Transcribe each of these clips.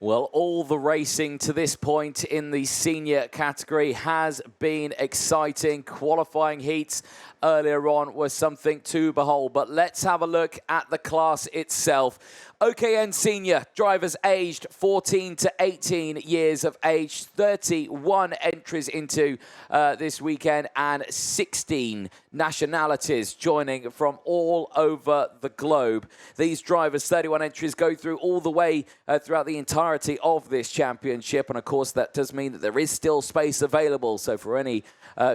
Well, all the racing to this point in the senior category has been exciting. Qualifying heats earlier on was something to behold. But let's have a look at the class itself. OKN Senior, drivers aged 14 to 18 years of age, 31 entries into this weekend and 16 nationalities joining from all over the globe. These drivers, 31 entries, go through all the way throughout the entirety of this championship. And of course, that does mean that there is still space available. So for any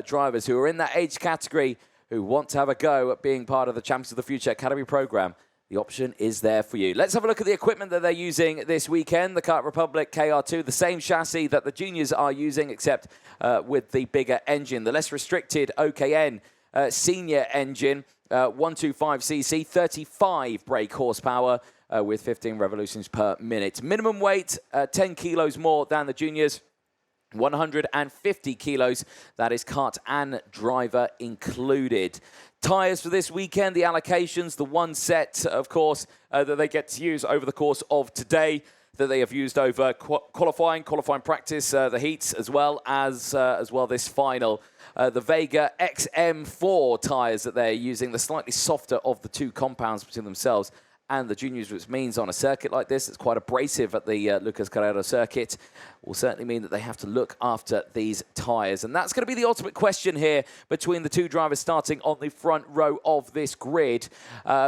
drivers who are in that age category who want to have a go at being part of the Champions of the Future Academy program, the option is there for you. Let's have a look at the equipment that they're using this weekend. The Kart Republic KR2, the same chassis that the juniors are using, except with the bigger engine. The less restricted OKN senior engine, 125cc, 35 brake horsepower with 15 revolutions per minute. Minimum weight, 10 kilos more than the juniors. 150 kilos, that is kart and driver included. Tyres for this weekend, the allocations, the one set, of course, that they get to use over the course of today, that they have used over qualifying practice, the heats, as well this final. The Vega XM4 tyres that they're using, the slightly softer of the two compounds between themselves and the juniors, which means on a circuit like this, it's quite abrasive at the Lucas Carrero circuit, will certainly mean that they have to look after these tyres. And that's going to be the ultimate question here between the two drivers starting on the front row of this grid,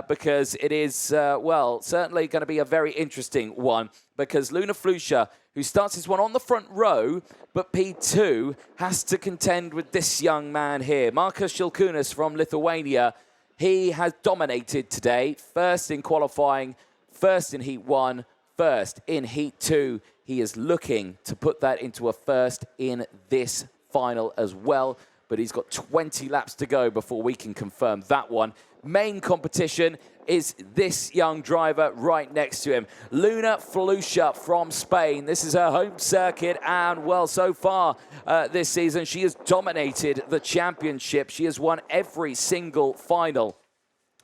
because it is, well, certainly going to be a very interesting one, because Luna Flusha, who starts this one on the front row, but P2, has to contend with this young man here, Markus Šilkūnas from Lithuania. He has dominated today, first in qualifying, first in Heat 1, first in Heat 2. He is looking to put that into a first in this final as well, but he's got 20 laps to go before we can confirm that one. Main competition is this young driver right next to him, Luna Flusha from Spain. This is her home circuit, and well, so far this season, she has dominated the championship. She has won every single final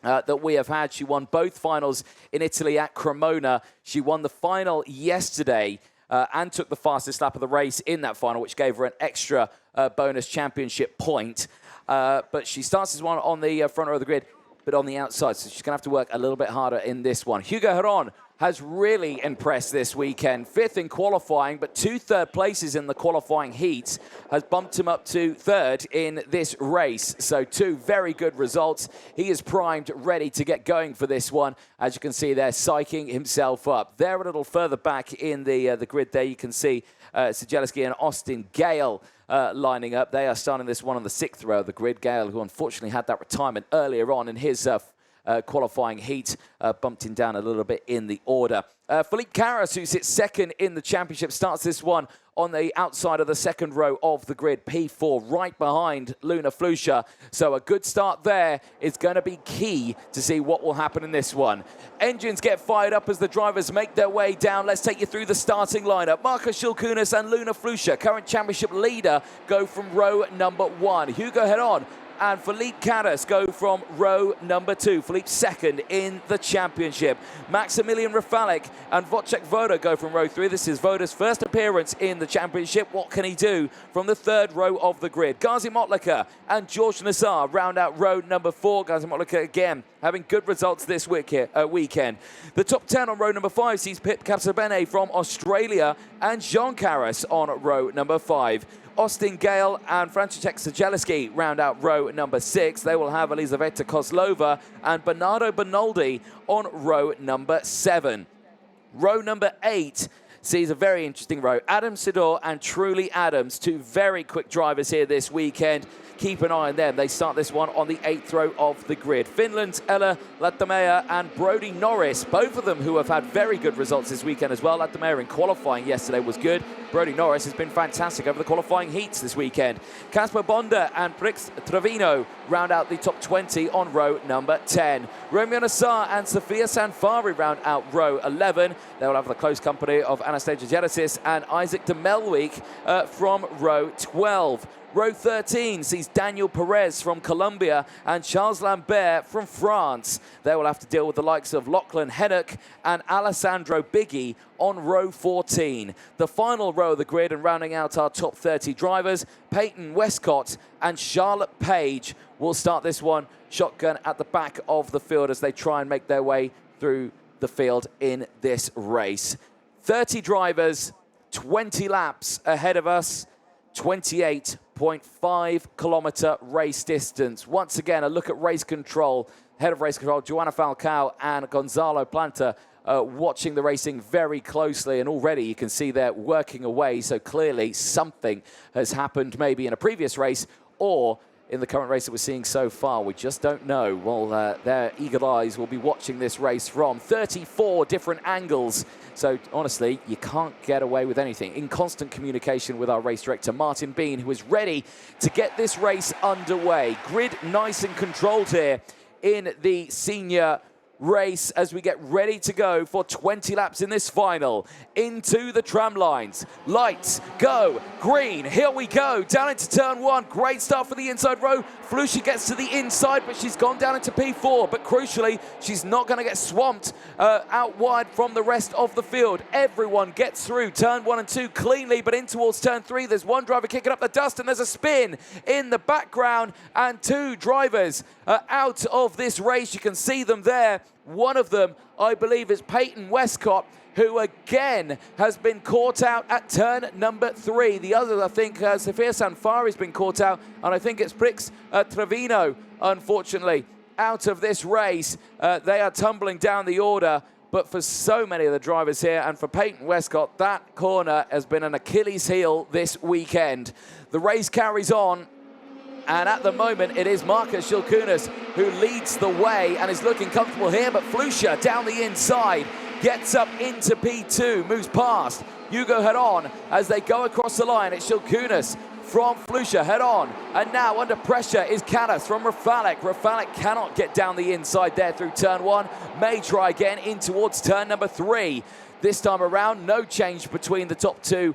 that we have had. She won both finals in Italy at Cremona. She won the final yesterday and took the fastest lap of the race in that final, which gave her an extra bonus championship point. But she starts this one on the front row of the grid, but on the outside, so she's going to have to work a little bit harder in this one. Hugo Heron has really impressed this weekend. 5th in qualifying, but 2 third places in the qualifying heats has bumped him up to 3rd in this race. So 2 very good results. He is primed, ready to get going for this one. As you can see there, psyching himself up. There a little further back in the grid there, you can see Siedzielski and Austin Gale lining up. They are starting this one on the 6th row of the grid. Gale, who unfortunately had that retirement earlier on in his qualifying heat, bumped him down a little bit in the order. Philippe Carras, who sits 2nd in the championship, starts this one on the outside of the 2nd row of the grid, P4, right behind Luna Flusha. So a good start there is going to be key to see what will happen in this one. Engines get fired up as the drivers make their way down. Let's take you through the starting lineup. Markus Šilkūnas and Luna Flusha, current championship leader, go from row number 1. Hugo Heron and Philippe Carras go from row number 2. Philippe 2nd in the championship. Maximilian Rafalik and Wojciech Woda go from row 3. This is Woda's first appearance in the championship. What can he do from the 3rd row of the grid? Gazi Motlaka and George Nassar round out row number 4. Gazi Motlaka again having good results this weekend. The top 10 on row number 5 sees Pip Capsabene from Australia and Jean Carras on row number 5. Austin Gale and Franciszek Siedzielski round out row number 6. They will have Elizaveta Kozlova and Bernardo Bonaldi on row number 7. Row number 8 sees a very interesting row. Adam Sidor and Truly Adams, 2 very quick drivers here this weekend. Keep an eye on them. They start this one on the 8th row of the grid. Finland's Ella Lattamea and Brody Norris, both of them who have had very good results this weekend as well. Lattamea in qualifying yesterday was good. Brody Norris has been fantastic over the qualifying heats this weekend. Casper Bonda and Brix Trevino round out the top 20 on row number 10. Romeo Nassar and Sofia Sanfari round out row 11. They will have the close company of Anastasia Gerasis and Isaac de Melwyk from row 12. Row 13 sees Daniel Perez from Colombia and Charles Lambert from France. They will have to deal with the likes of Lachlan Hennock and Alessandro Biggie on row 14. The final row of the grid, and rounding out our top 30 drivers, Peyton Westcott and Charlotte Page will start this one shotgun at the back of the field as they try and make their way through the field in this race. 30 drivers, 20 laps ahead of us, 28.5 kilometer race distance. Once again, a look at race control. Head of race control, Joanna Falcao and Gonzalo Planta, watching the racing very closely, and already you can see they're working away, so clearly something has happened maybe in a previous race or in the current race that we're seeing so far. We just don't know. Well, their eagle eyes will be watching this race from 34 different angles. So honestly, you can't get away with anything. In constant communication with our race director, Martin Bean, who is ready to get this race underway. Grid nice and controlled here in the senior race as we get ready to go for 20 laps in this final. Into the tram lines. Lights, go, green, here we go. Down into turn one, great start for the inside row. Flusha gets to the inside, but she's gone down into P4. But crucially, she's not going to get swamped out wide from the rest of the field. Everyone gets through turn 1 and 2 cleanly, but in towards turn 3, there's one driver kicking up the dust, and there's a spin in the background, and two drivers out of this race. You can see them there. One of them, I believe, is Peyton Westcott, who again has been caught out at turn number 3. The other, I think, Sofia Sanfari has been caught out, and I think it's Prix Trevino, unfortunately, out of this race. They are tumbling down the order, but for so many of the drivers here, and for Peyton Westcott, that corner has been an Achilles heel this weekend. The race carries on. And at the moment, it is Marcus Shilkunas who leads the way and is looking comfortable here. But Flusha down the inside gets up into P2, moves past Hugo Heron as they go across the line. It's Shilkunas from Flusha, head on. And now under pressure is Caddis from Rafalik. Rafalik cannot get down the inside there through turn 1. May try again in towards turn number 3. This time around, no change between the top two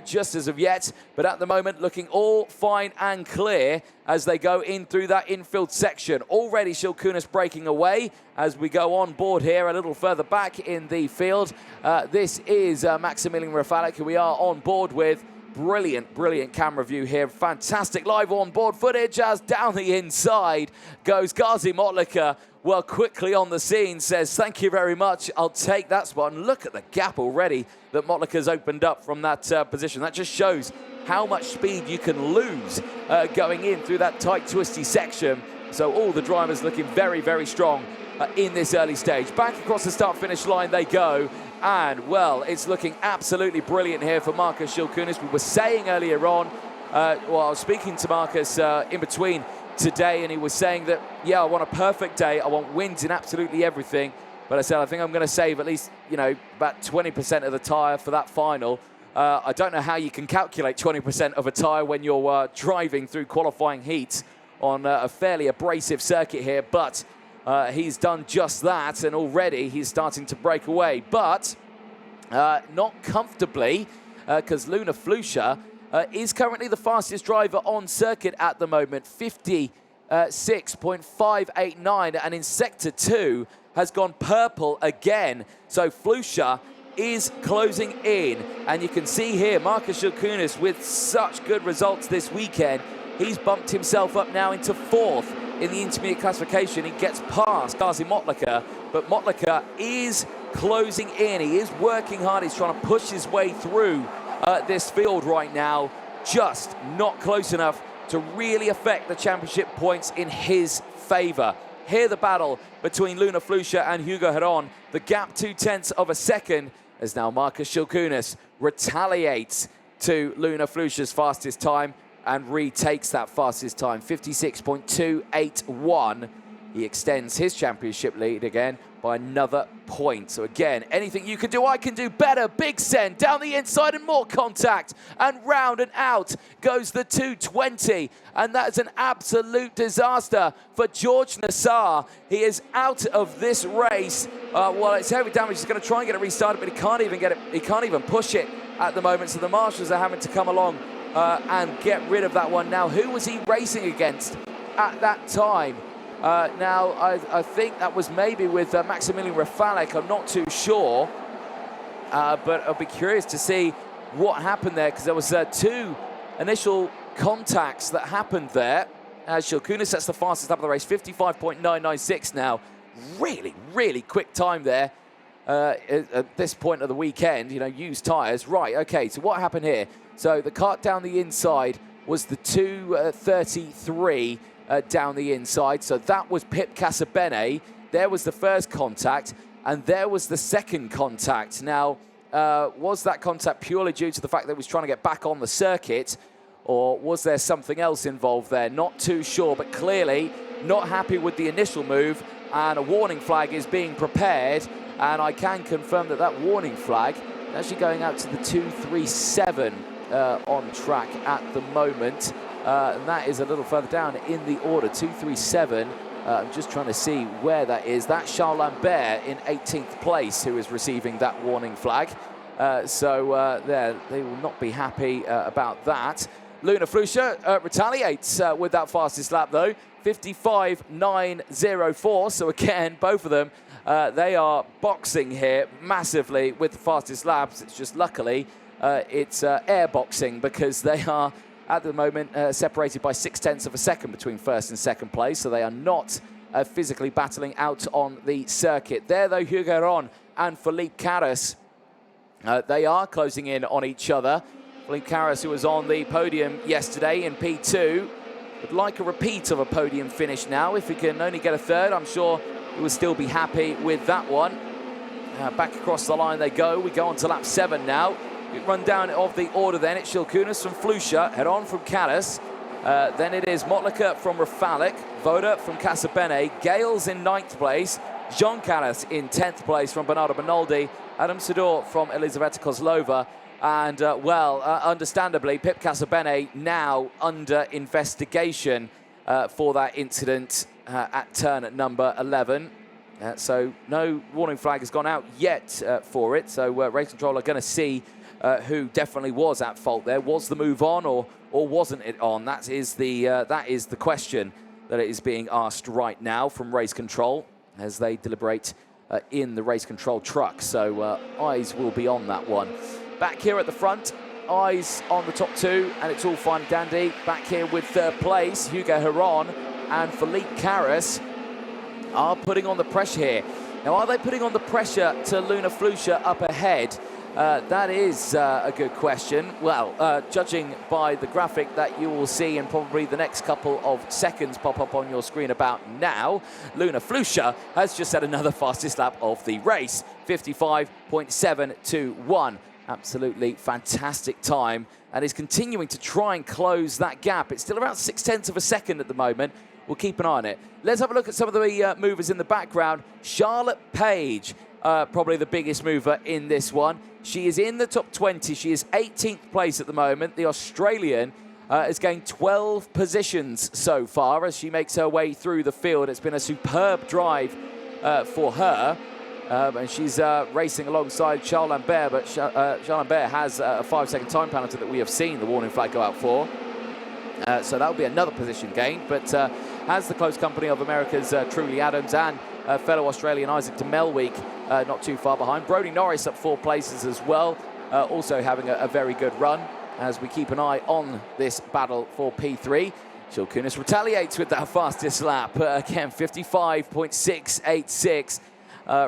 just as of yet. But at the moment, looking all fine and clear as they go in through that infield section. Already Shilkunas breaking away as we go on board here a little further back in the field. This is Maximilian Rafalik, who we are on board with. Brilliant, brilliant camera view here. Fantastic live on-board footage as down the inside goes Gazi Motlika. Well, quickly on the scene, says, thank you very much, I'll take that spot. And look at the gap already that Motlika's opened up from that position. That just shows how much speed you can lose going in through that tight, twisty section. So all the drivers looking very, very strong in this early stage. Back across the start-finish line they go. And, well, it's looking absolutely brilliant here for Marcus Shilkunas. We were saying earlier on, well, I was speaking to Marcus in between today, and he was saying that, yeah, I want a perfect day. I want wins in absolutely everything. But I said, I think I'm going to save at least, you know, about 20% of the tyre for that final. I don't know how you can calculate 20% of a tyre when you're driving through qualifying heats on a fairly abrasive circuit here, but he's done just that, and already he's starting to break away. But not comfortably, because Luna Flusha is currently the fastest driver on circuit at the moment, 56.589, and in Sector 2 has gone purple again. So Flusha is closing in, and you can see here Marcus Shilkunas with such good results this weekend. He's bumped himself up now into 4th in the intermediate classification. He gets past Gazi Motlika, but Motlika is closing in. He is working hard. He's trying to push his way through this field right now, just not close enough to really affect the championship points in his favor. Here the battle between Luna Flusha and Hugo Heron. The gap 0.2 of a second as now Marcus Shilkunas retaliates to Luna Flusha's fastest time and retakes that fastest time, 56.281. He extends his championship lead again by another point. So again, anything you can do, I can do better. Big send down the inside and more contact. And round and out goes the 220. And that is an absolute disaster for George Nassar. He is out of this race. Well, it's heavy damage. He's going to try and get it restarted, but he can't even get it. He can't even push it at the moment. So the marshals are having to come along and get rid of that one. Now, who was he racing against at that time? Now, I think that was maybe with Maximilian Rafalek. I'm not too sure, but I'll be curious to see what happened there, because there was 2 initial contacts that happened there. Shilkunas sets the fastest lap of the race, 55.996 now. Really, really quick time there at this point of the weekend. You know, used tyres. Right, okay, so what happened here? So the kart down the inside was the 2:33 down the inside. So that was Pip Casabene. There was the first contact, and there was the second contact. Now, was that contact purely due to the fact that he was trying to get back on the circuit, or was there something else involved there? Not too sure, but clearly not happy with the initial move, and a warning flag is being prepared, and I can confirm that that warning flag is actually going out to the 237 on track at the moment, and that is a little further down in the order, 237. I'm just trying to see where that is. That's Charles Lambert in 18th place who is receiving that warning flag. There, they will not be happy about that. Luna Flusha retaliates with that fastest lap, though, 55.904. So again, both of them, they are boxing here massively with the fastest laps. It's just luckily it's air boxing, because they are at the moment separated by 0.6 of a second between first and second place. So they are not physically battling out on the circuit. There, though, Hugo Heron and Philippe Carras, they are closing in on each other. Philippe Carras, who was on the podium yesterday in P2, would like a repeat of a podium finish now. If he can only get a third, I'm sure he will still be happy with that one. Back across the line they go. We go on to lap 7 now. Run down of the order then. It's Shilkunas from Flusha, Heron from Carras. Then it is Motlaka from Rafalek, Voda from Casabene, Gales in 9th place, Jean Carras in 10th place from Bernardo Benaldi, Adam Sedor from Elizaveta Kozlova, and, understandably, Pip Casabene now under investigation for that incident at turn at number 11. So no warning flag has gone out yet for it, so race control are going to see who definitely was at fault there. Was the move on, or wasn't it on? That is the question that is being asked right now from race control as they deliberate in the race control truck. So eyes will be on that one. Back here at the front, eyes on the top 2, and it's all fine and dandy. Back here with third place, Hugo Heron and Philippe Carras are putting on the pressure here. Now, are they putting on the pressure to Luna Flusha up ahead? That is a good question. Well, judging by the graphic that you will see in probably the next couple of seconds pop up on your screen about now, Luna Flusha has just had another fastest lap of the race, 55.721. Absolutely fantastic time, and is continuing to try and close that gap. It's still around 0.6 of a second at the moment. We'll keep an eye on it. Let's have a look at some of the movers in the background. Charlotte Page, probably the biggest mover in this one. She is in the top 20. She is 18th place at the moment. The Australian has gained 12 positions so far as she makes her way through the field. It's been a superb drive for her. And she's racing alongside Charles Lambert, but Charles Lambert has a 5-second time penalty that we have seen the warning flag go out for. So that will be another position gained, but has the close company of America's Truly Adams and fellow Australian Isaac de Melweek not too far behind. Brodie Norris up 4 places as well, also having a very good run as we keep an eye on this battle for P3. Shilkunas retaliates with that fastest lap, again 55.686.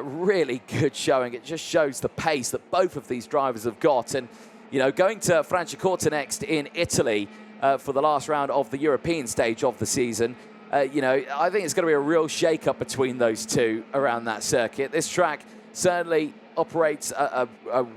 Really good showing. It just shows the pace that both of these drivers have got. And, you know, going to Franciacorta next in Italy for the last round of the European stage of the season, you know, I think it's going to be a real shake-up between those two around that circuit. This track certainly operates a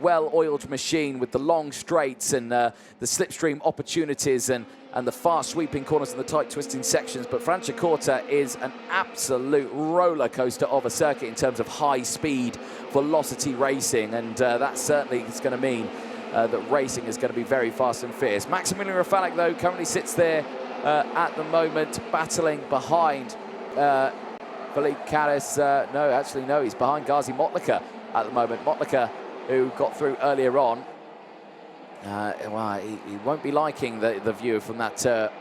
well-oiled machine with the long straights and the slipstream opportunities and the fast sweeping corners and the tight twisting sections. But Franciacorta is an absolute roller coaster of a circuit in terms of high speed velocity racing, and that certainly is going to mean that racing is going to be very fast and fierce. Maximilian Rafalek, though, currently sits there at the moment battling behind Philippe Carras. No, he's behind Gazi Motlaka at the moment. Motlaka, who got through earlier on, Well, he won't be liking the view from that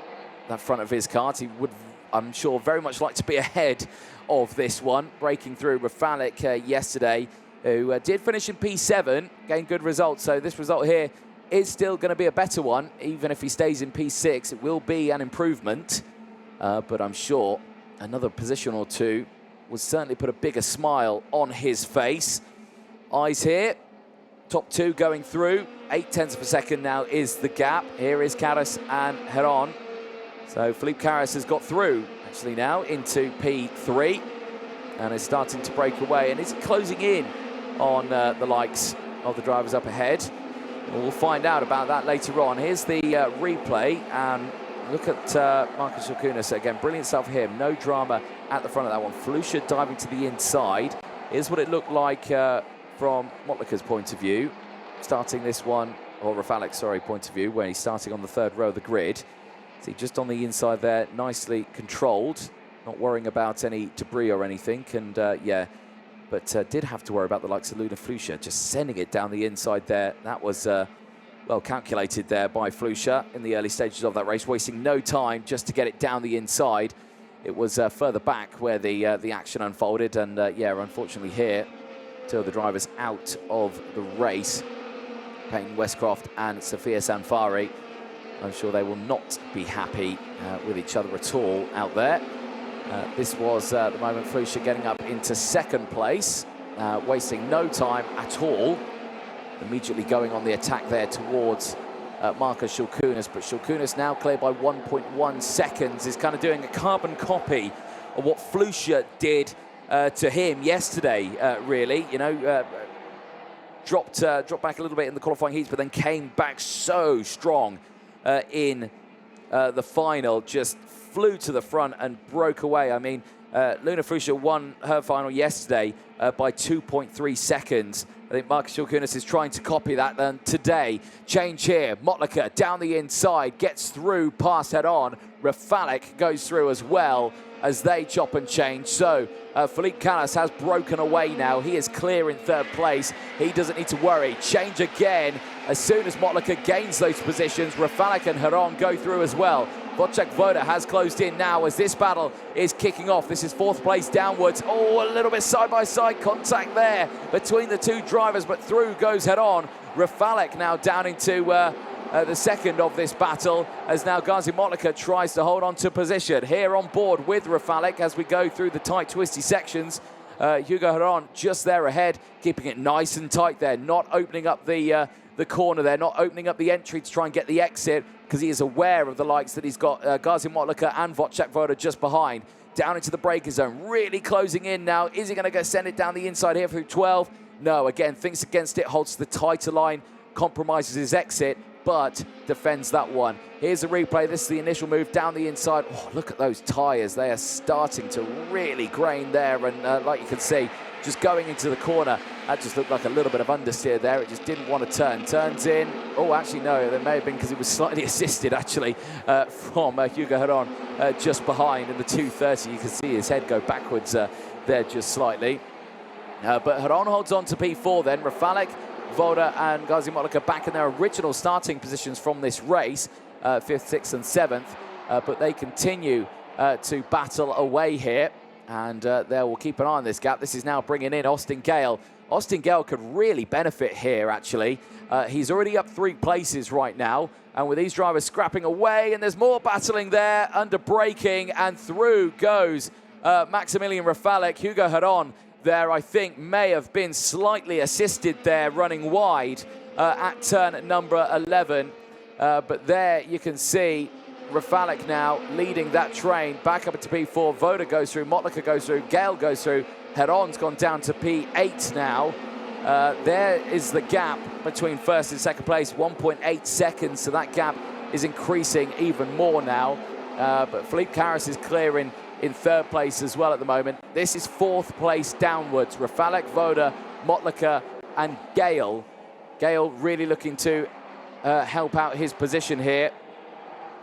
front of his kart. He would, I'm sure, very much like to be ahead of this one. Breaking through Rafalik yesterday, who did finish in P7, gained good results. So this result here is still going to be a better one. Even if he stays in P6, it will be an improvement. But I'm sure another position or two would certainly put a bigger smile on his face. Eyes here. Top two going through. 0.8 of a second now is the gap. Here is Carras and Heron. So Philippe Carras has got through actually now into P3 and is starting to break away and is closing in on the likes of the drivers up ahead. We'll find out about that later on. Here's the replay, and look at Marcus Jokunas again. Brilliant stuff for him. No drama at the front of that one. Flusha diving to the inside. Here's what it looked like from Motlika's point of view, starting this one, or Rafalik's, sorry, point of view, where he's starting on the third row of the grid. See, just on the inside there, nicely controlled, not worrying about any debris or anything, and yeah, but did have to worry about the likes of Luna Flusha, just sending it down the inside there. That was well calculated there by Flusha in the early stages of that race, wasting no time just to get it down the inside. It was further back where the action unfolded, and yeah, unfortunately here, two of the drivers out of the race, Payne Westcroft and Sophia Sanfari. I'm sure they will not be happy with each other at all out there. This was the moment Flusha getting up into second place, wasting no time at all, immediately going on the attack there towards Marcus Jokunas, but Jokunas now cleared by 1.1 seconds, is kind of doing a carbon copy of what Flusha did to him yesterday, really. You know, dropped back a little bit in the qualifying heats, but then came back so strong in the final, just flew to the front and broke away. I mean, Luna Flusha won her final yesterday by 2.3 seconds. I think Marcus Jokunas is trying to copy that, and today, change here. Motlika down the inside, gets through past head-on. Rafalik goes through as well as they chop and change. So Philippe Carras has broken away now. He is clear in third place. He doesn't need to worry. Change again. As soon as Motlika gains those positions, Rafalik and Heron go through as well. Wojciech Woda has closed in now as this battle is kicking off. This is fourth place downwards. Oh, a little bit side-by-side contact there between the two drivers, but through goes Heron. Rafalik now down into the second of this battle, as now Gazi Motlika tries to hold on to position. Here on board with Rafalik as we go through the tight, twisty sections. Hugo Heron just there ahead, keeping it nice and tight there, not opening up the corner there, not opening up the entry to try and get the exit, because he is aware of the likes that he's got Gazi Motlika and Wojciech Woda just behind. Down into the braking zone, really closing in now. Is he going to go send it down the inside here through 12? No, again, thinks against it, holds the tighter line, compromises his exit, but defends that one. Here's the replay. This is the initial move down the inside. Oh, look at those tyres. They are starting to really grain there, and like you can see, just going into the corner, that just looked like a little bit of understeer there. It just didn't want to turn. Turns in. Oh, actually, no, there may have been, because it was slightly assisted, actually, from Hugo Heron just behind in the 230. You can see his head go backwards there just slightly. But Heron holds on to P4 then. Rafalik, Woda and Gazi Motlika back in their original starting positions from this race, 5th, 6th and 7th, but they continue to battle away here, and they will keep an eye on this gap. This is now bringing in Austin Gale. Austin Gale could really benefit here, actually. He's already up 3 places right now, and with these drivers scrapping away, and there's more battling there, under braking, and through goes Maximilian Rafalik. Hugo Heron there, I think, may have been slightly assisted there, running wide at turn number 11. But there you can see Rafalik now leading that train back up to P4. Woda goes through, Motlika goes through, Gale goes through. Heron's gone down to P8 now. There is the gap between first and second place, 1.8 seconds. So that gap is increasing even more now. But Philippe Carras is clear in third place as well at the moment. This is fourth place downwards. Rafalik, Woda, Motlika and Gale. Gale really looking to help out his position here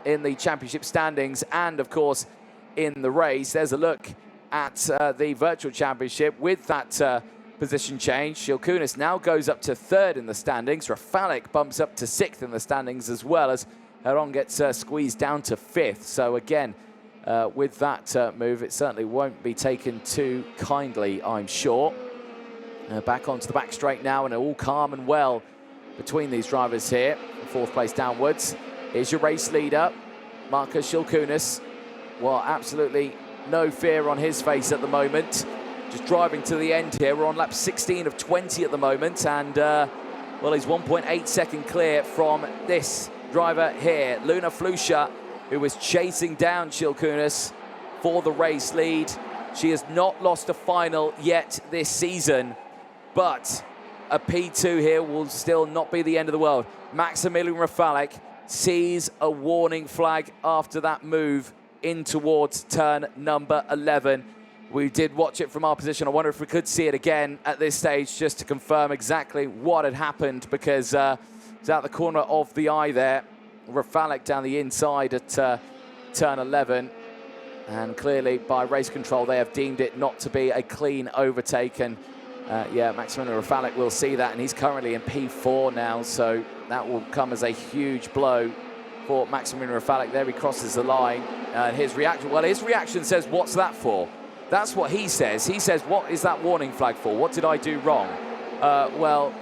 in the championship standings and, of course, in the race. There's a look at the virtual championship with that position change. Shilkunis now goes up to 3rd in the standings. Rafalik bumps up to 6th in the standings, as well as Heron gets squeezed down to 5th. So again, with that move, it certainly won't be taken too kindly, I'm sure. Back onto the back straight now, and all calm and well between these drivers here. 4th place downwards. Here's your race leader, Marcus Shilkunis. Well, absolutely no fear on his face at the moment. Just driving to the end here. We're on lap 16 of 20 at the moment, and well, he's 1.8 second clear from this driver here, Luna Flusha, who was chasing down Shilkunis for the race lead. She has not lost a final yet this season, but a P2 here will still not be the end of the world. Maximilian Rafalik sees a warning flag after that move in towards turn number 11. We did watch it from our position. I wonder if we could see it again at this stage just to confirm exactly what had happened, because it's out the corner of the eye there. Rafalik down the inside at turn 11. And clearly by race control, they have deemed it not to be a clean overtake. And yeah, Maximilian Rafalik will see that, and he's currently in P4 now, so that will come as a huge blow for Maximilian Rafalik. There he crosses the line. His reaction, well, his reaction says, what's that for? That's what he says. He says, what is that warning flag for? What did I do wrong? Well,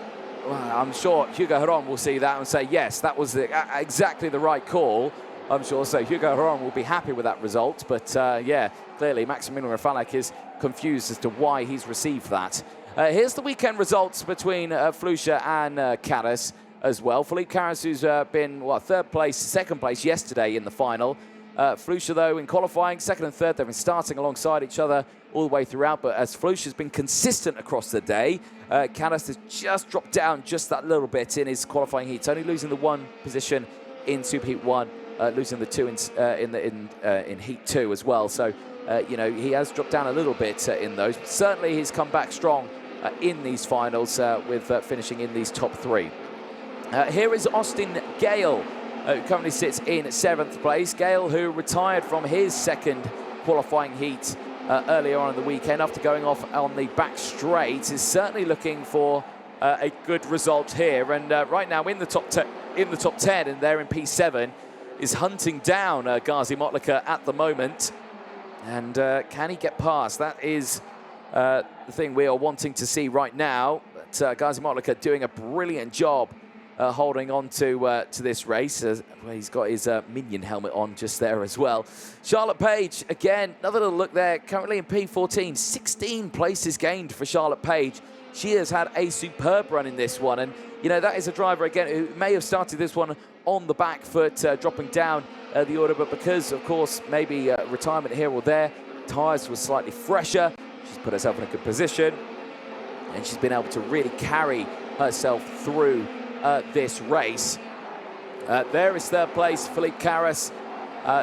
I'm sure Hugo Heron will see that and say, yes, that was exactly the right call. I'm sure so. Hugo Heron will be happy with that result. But yeah, clearly Maximilian Rafalik is confused as to why he's received that. Here's the weekend results between Flusha and Caras as well. Philippe Caras, who's been, well, 3rd place, 2nd place yesterday in the final. Flusha, though, in qualifying, 2nd and 3rd, they've been starting alongside each other all the way throughout, but as Flusha's been consistent across the day, Caras has just dropped down just that little bit in his qualifying heats, only losing the 1 position in Superheat 1, losing the 2 in Heat 2 as well. So, you know, he has dropped down a little bit in those, but certainly he's come back strong in these finals with finishing in these top 3. Here is Austin Gale, who currently sits in 7th place. Gale, who retired from his 2nd qualifying heat earlier on in the weekend after going off on the back straight, is certainly looking for a good result here. And right now in the top 10, and there in P7, is hunting down Ghazi Motlaka at the moment. And can he get past? That is the thing we are wanting to see right now. But Ghazi Motlaka doing a brilliant job holding on to this race. He's got his minion helmet on just there as well. Charlotte Page, again, another little look there, currently in P14. 16 places gained for Charlotte Page. She has had a superb run in this one. And, you know, that is a driver, again, who may have started this one on the back foot, dropping down the order. But because, of course, maybe retirement here or there, tyres were slightly fresher. She's put herself in a good position. And she's been able to really carry herself through this race. There is 3rd place, Philippe Caras,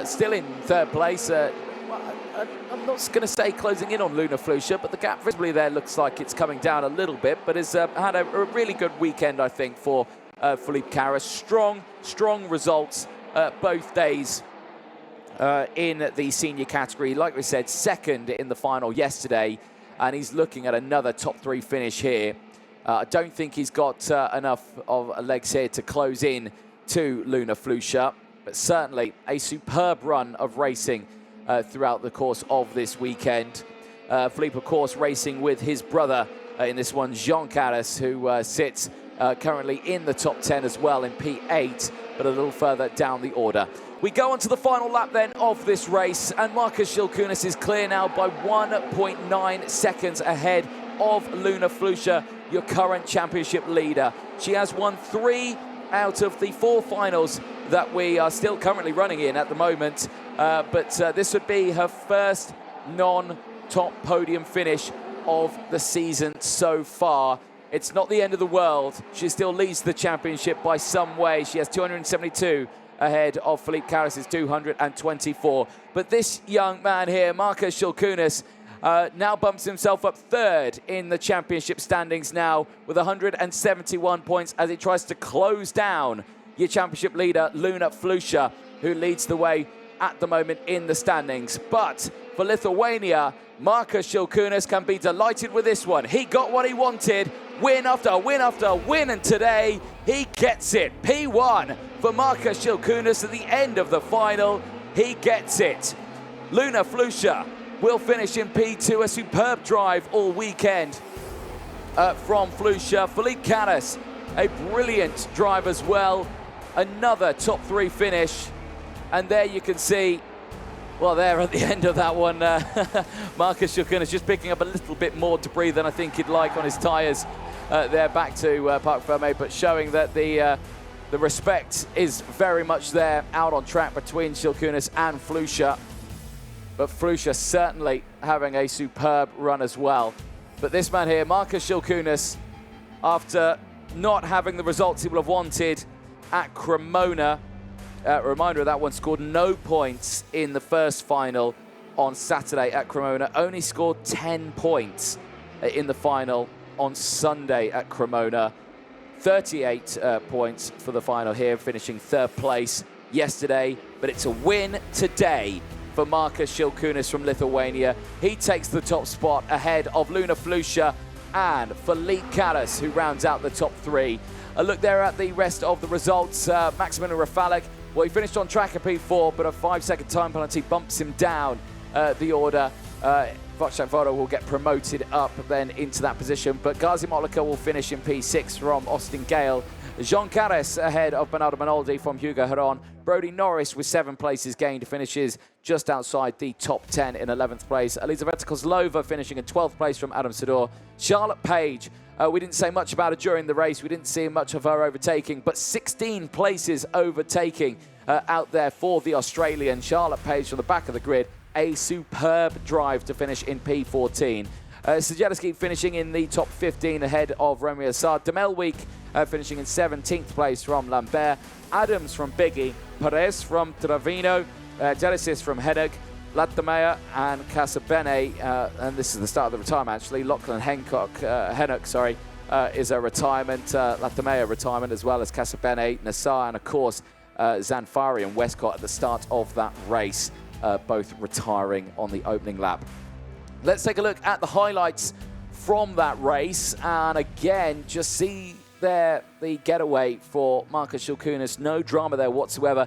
still in 3rd place. I'm not going to say closing in on Luna Flusha, but the gap visibly there looks like it's coming down a little bit, but has had a really good weekend, I think, for Philippe Caras. Strong results both days in the senior category. Like we said, 2nd in the final yesterday, and he's looking at another top 3 finish here. I don't think he's got enough of legs here to close in to Luna Flusha, but certainly a superb run of racing throughout the course of this weekend. Philippe, of course, racing with his brother in this one, Jean Caras, who sits currently in the top 10 as well in P8, but a little further down the order. We go on to the final lap then of this race, and Marcus Shilkunis is clear now by 1.9 seconds ahead of Luna Flusha, your current championship leader. She has won 3 out of the 4 finals that we are still currently running in at the moment. But this would be her first non-top podium finish of the season so far. It's not the end of the world. She still leads the championship by some way. She has 272 ahead of Philippe Caras' 224. But this young man here, Marcus Shilkunis, now bumps himself up 3rd in the championship standings now with 171 points as he tries to close down your championship leader, Luna Flusha, who leads the way at the moment in the standings. But for Lithuania, Markus Šilkūnas can be delighted with this one. He got what he wanted, win after win after win, and today he gets it. P1 for Markus Šilkūnas at the end of the final. He gets it. Luna Flusha will finish in P2, a superb drive all weekend from Flusha. Felipe Caras, a brilliant drive as well. Another top 3 finish. And there you can see, well, there at the end of that one, Markus Šilkūnas just picking up a little bit more debris than I think he'd like on his tyres there back to Parc Fermé, but showing that the respect is very much there out on track between Šilkūnas and Flusha. But Flusha certainly having a superb run as well. But this man here, Markus Šilkūnas, after not having the results he would have wanted at Cremona, reminder of that one, scored no points in the first final on Saturday at Cremona. Only scored 10 points in the final on Sunday at Cremona. 38 points for the final here, finishing 3rd place yesterday. But it's a win today for Markus Šilkūnas from Lithuania. He takes the top spot ahead of Luna Flusha and Felipe Caras, who rounds out the top 3. A look there at the rest of the results. Maximilian Rafalik, well, he finished on track at P4, but a 5-second time penalty bumps him down the order. Wojciech Woda will get promoted up then into that position, but Gazi Motlika will finish in P6 from Austin Gale. Jean Caras ahead of Bernardo Minoldi from Hugo Heron. Brody Norris with 7 places gained finishes just outside the top 10 in 11th place. Elizaveta Kozlova finishing in 12th place from Adam Sador. Charlotte Page, we didn't say much about her during the race. We didn't see much of her overtaking, but 16 places overtaking out there for the Australian. Charlotte Page from the back of the grid. A superb drive to finish in P14. Siedzielski finishing in the top 15 ahead of Romeo Assad. Demelweek finishing in 17th place from Lambert. Adams from Biggie. Perez from Travino. Genesis from Hennig. Lattamea and Casabene, and this is the start of the retirement actually. Lachlan Hennock, is a retirement. Lattamea retirement, as well as Casabene, Nassar, and of course Zanfari and Westcott at the start of that race, both retiring on the opening lap. Let's take a look at the highlights from that race, and again, just see there the getaway for Markus Šilkūnas. No drama there whatsoever.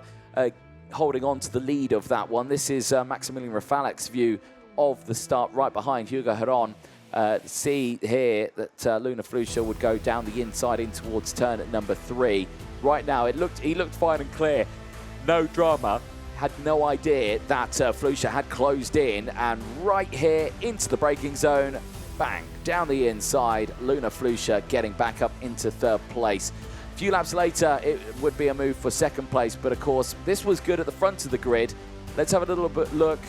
Holding on to the lead of that one. This is Maximilian Rafalik's view of the start right behind Hugo Heron. See here that Luna Flusha would go down the inside in towards turn at number 3. Right now, he looked fine and clear. No drama. Had no idea that Flusha had closed in, and right here into the braking zone, bang, down the inside. Luna Flusha getting back up into 3rd place. A few laps later, it would be a move for 2nd place, but of course, this was good at the front of the grid. Let's have a little bit look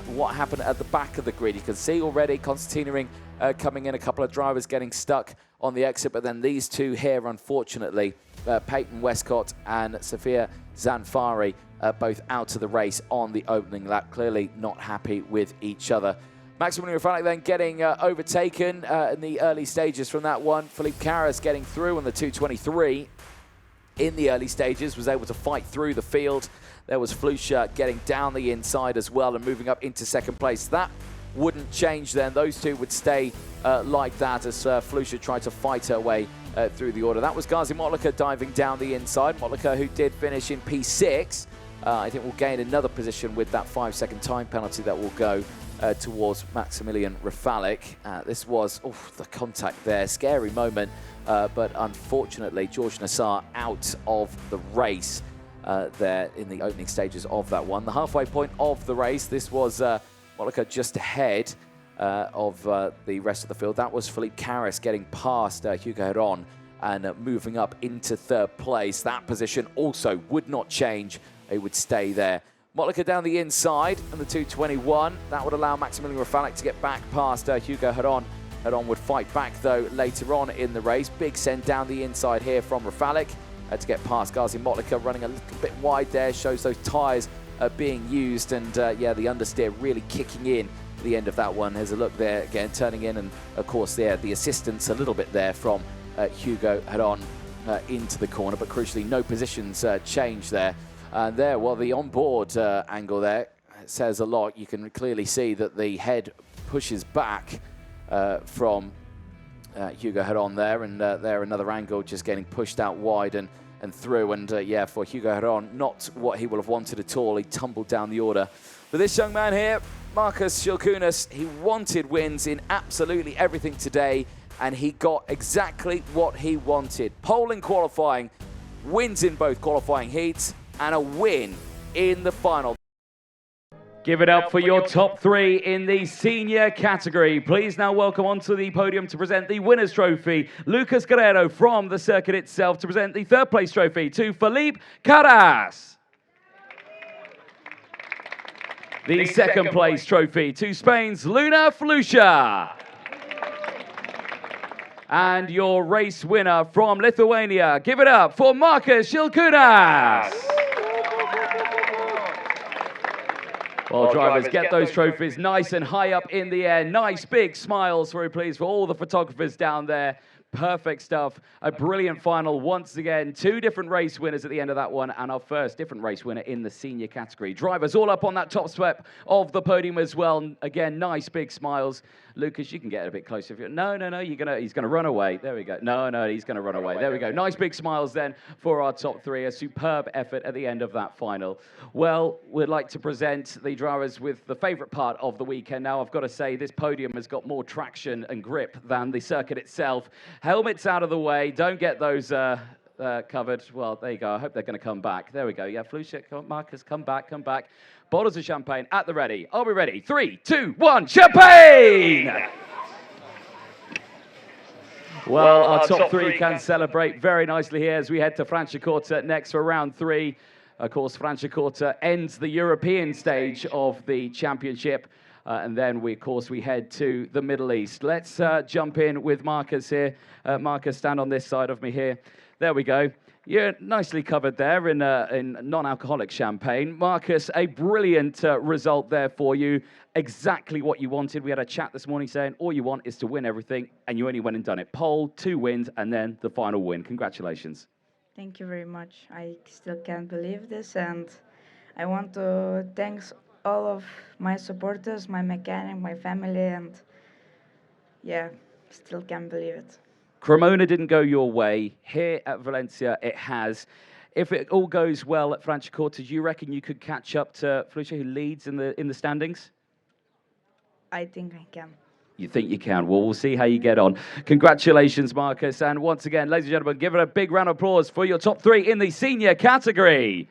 what happened at the back of the grid. You can see already Constantine Ring coming in, a couple of drivers getting stuck on the exit, but then these two here, unfortunately, Peyton Westcott and Sofia Zanfari, both out of the race on the opening lap, clearly not happy with each other. Maximilian Rafalik then getting overtaken in the early stages from that one. Felipe Caras getting through on the 223 in the early stages, was able to fight through the field. There was Flusha getting down the inside as well and moving up into 2nd place. That wouldn't change then. Those two would stay like that as Flusha tried to fight her way through the order. That was Gazi Motlika diving down the inside. Motlika, who did finish in P6, I think will gain another position with that 5-second time penalty that will go towards Maximilian Rafalik. This was the contact there, scary moment, but unfortunately George Nassar out of the race there in the opening stages of that one. The halfway point of the race, this was Motlika just ahead of the rest of the field. That was Felipe Caras getting past Hugo Heron and moving up into 3rd place. That position also would not change. It would stay there. Motlika down the inside and the 221. That would allow Maximilian Rafalik to get back past Hugo Heron. Heron would fight back, though, later on in the race. Big send down the inside here from Rafalik to get past Gazi Motlika, running a little bit wide there. Shows those tyres being used, and yeah, the understeer really kicking in at the end of that one. There's a look there again, turning in, and of course there the assistance a little bit there from Hugo Heron into the corner, but crucially no positions change there. And there, well, the onboard angle there says a lot. You can clearly see that the head pushes back from Hugo Heron there, and there another angle just getting pushed out wide and through. And yeah, for Hugo Heron, not what he will have wanted at all. He tumbled down the order. But this young man here, Marcus Shilkunas, he wanted wins in absolutely everything today, and he got exactly what he wanted. Pole in qualifying, wins in both qualifying heats, and a win in the final. Give it up for your top three in the senior category. Please now welcome onto the podium to present the winner's trophy, Lucas Guerrero from the circuit itself, to present the third place trophy to Felipe Caras. The second place trophy to Spain's Luna Flusha. And your race winner from Lithuania, give it up for Marcus Shilkunas. Well, drivers, get those trophies nice and high up in the air. Nice big smiles, very pleased for all the photographers down there. Perfect stuff. A brilliant final once again. Two different race winners at the end of that one, and our first different race winner in the senior category. Drivers all up on that top sweep of the podium as well. Again, nice big smiles. Lucas, you can get a bit closer. If you're, no, he's gonna run away. There we go. No, he's gonna run away. There we go. Nice big smiles then for our top three. A superb effort at the end of that final. Well, we'd like to present the drivers with the favorite part of the weekend. Now, I've got to say, this podium has got more traction and grip than the circuit itself. Helmets out of the way. Don't get those covered. Well, there you go. I hope they're going to come back. There we go. Yeah, Flusha, Marcus, come back. Bottles of champagne at the ready. Are we ready? 3, 2, 1, champagne! Well, our top three can celebrate very nicely here as we head to Franciacorta next for round 3. Of course, Franciacorta ends the European stage of the championship. And then, we head to the Middle East. Let's jump in with Marcus here. Marcus, stand on this side of me here. There we go. You're nicely covered there in non-alcoholic champagne. Marcus, a brilliant result there for you. Exactly what you wanted. We had a chat this morning saying all you want is to win everything, and you only went and done it. Pole, 2 wins, and then the final win. Congratulations. Thank you very much. I still can't believe this, and I want to thank all of my supporters, my mechanic, my family, and yeah, still can't believe it. Cremona didn't go your way. Here at Valencia, it has. If it all goes well at Franciacorta, do you reckon you could catch up to Flusha, who leads in the standings? I think I can. You think you can? Well, we'll see how you get on. Congratulations, Marcus. And once again, ladies and gentlemen, give it a big round of applause for your top three in the senior category.